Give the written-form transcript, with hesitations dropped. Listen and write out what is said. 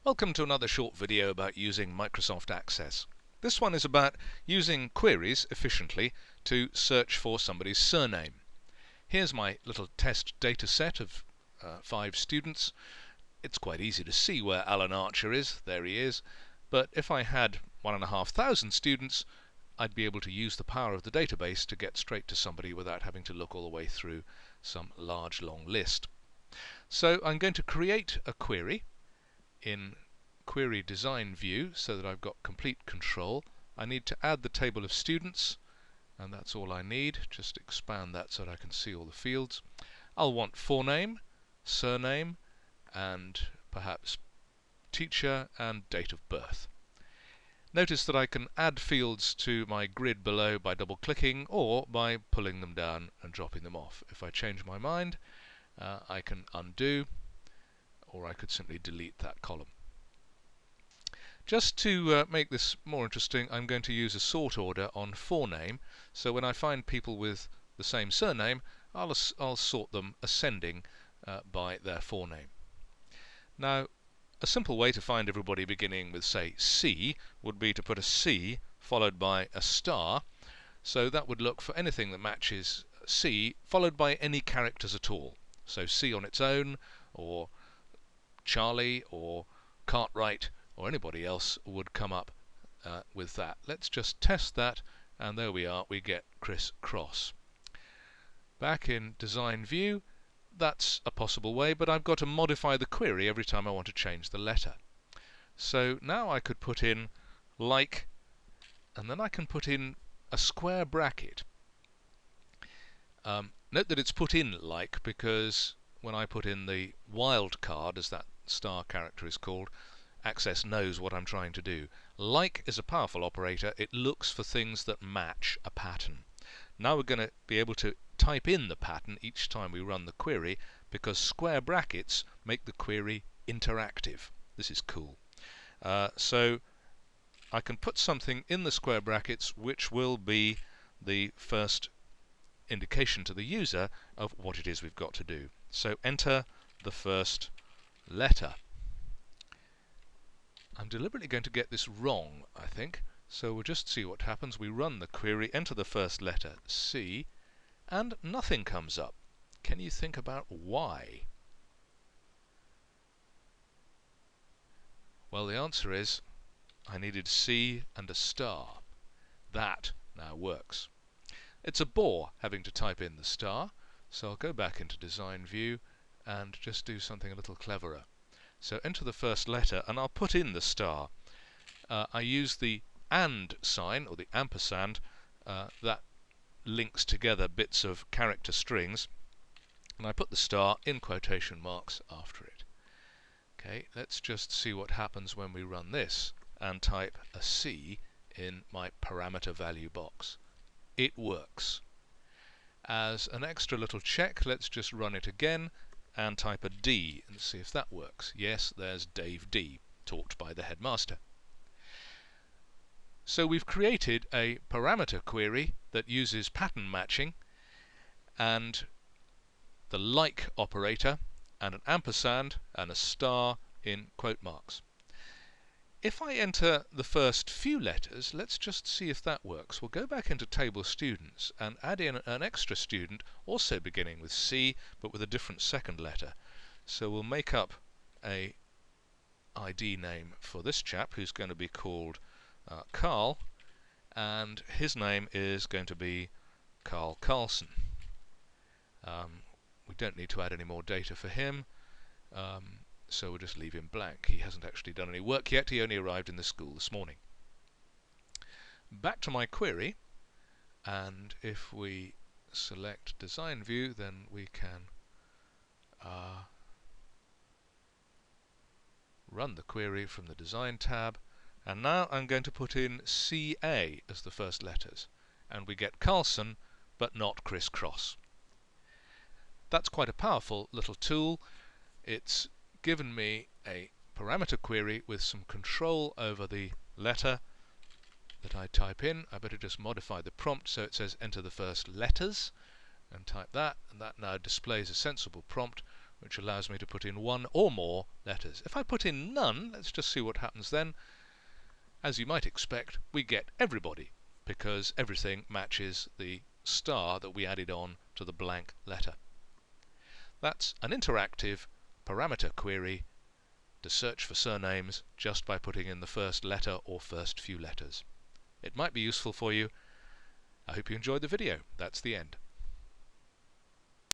Welcome to another short video about using Microsoft Access. This one is about using queries efficiently to search for somebody's surname. Here's my little test data set of 5 students. It's quite easy to see where Alan Archer is. There he is. But if I had 1,500 students, I'd be able to use the power of the database to get straight to somebody without having to look all the way through some large long list. So I'm going to create a query in Query Design View so that I've got complete control. I need to add the table of students, and that's all I need. Just expand that so that I can see all the fields. I'll want forename, surname, and perhaps teacher and date of birth. Notice that I can add fields to my grid below by double-clicking or by pulling them down and dropping them off. If I change my mind, I can undo, or I could simply delete that column. Just to make this more interesting, I'm going to use a sort order on forename, so when I find people with the same surname, I'll sort them ascending by their forename. Now, a simple way to find everybody beginning with, say, C would be to put a C followed by a star, so that would look for anything that matches C followed by any characters at all. So C on its own, or Charlie, or Cartwright, or anybody else would come up with that. Let's just test that, and there we are, we get Chris Cross. Back in Design View, that's a possible way, but I've got to modify the query every time I want to change the letter. So now I could put in like, and then I can put in a square bracket. Note that it's put in like because when I put in the wildcard, as that star character is called, Access knows what I'm trying to do. Like is a powerful operator. It looks for things that match a pattern. Now we're going to be able to type in the pattern each time we run the query because square brackets make the query interactive. This is cool. So I can put something in the square brackets which will be the first indication to the user of what it is we've got to do. So enter the first letter. I'm deliberately going to get this wrong, I think, so we'll just see what happens. We run the query, enter the first letter, C, and nothing comes up. Can you think about why? Well, the answer is I needed C and a star. That now works. It's a bore having to type in the star, so I'll go back into Design View and just do something a little cleverer. So enter the first letter, and I'll put in the star. I use the AND sign, or the ampersand, that links together bits of character strings, and I put the star in quotation marks after it. Okay, let's just see what happens when we run this and type a C in my parameter value box. It works. As an extra little check, let's just run it again and type a D and see if that works. Yes, there's Dave D, taught by the headmaster. So we've created a parameter query that uses pattern matching and the like operator and an ampersand and a star in quote marks. If I enter the first few letters, let's just see if that works. We'll go back into Table Students and add in an extra student, also beginning with C, but with a different second letter. So we'll make up a ID name for this chap, who's going to be called Carl, and his name is going to be Carl Carlson. We don't need to add any more data for him. So we'll just leave him blank. He hasn't actually done any work yet. He only arrived in the school this morning. Back to my query, and if we select Design View, then we can run the query from the Design tab, and now I'm going to put in CA as the first letters, and we get Carlson, but not Chris Cross. That's quite a powerful little tool. It's given me a parameter query with some control over the letter that I type in. I better just modify the prompt so it says enter the first letters and type that, and that now displays a sensible prompt which allows me to put in one or more letters. If I put in none, let's just see what happens then. As you might expect, we get everybody, because everything matches the star that we added on to the blank letter. That's an interactive parameter query to search for surnames just by putting in the first letter or first few letters. It might be useful for you. I hope you enjoyed the video. That's the end.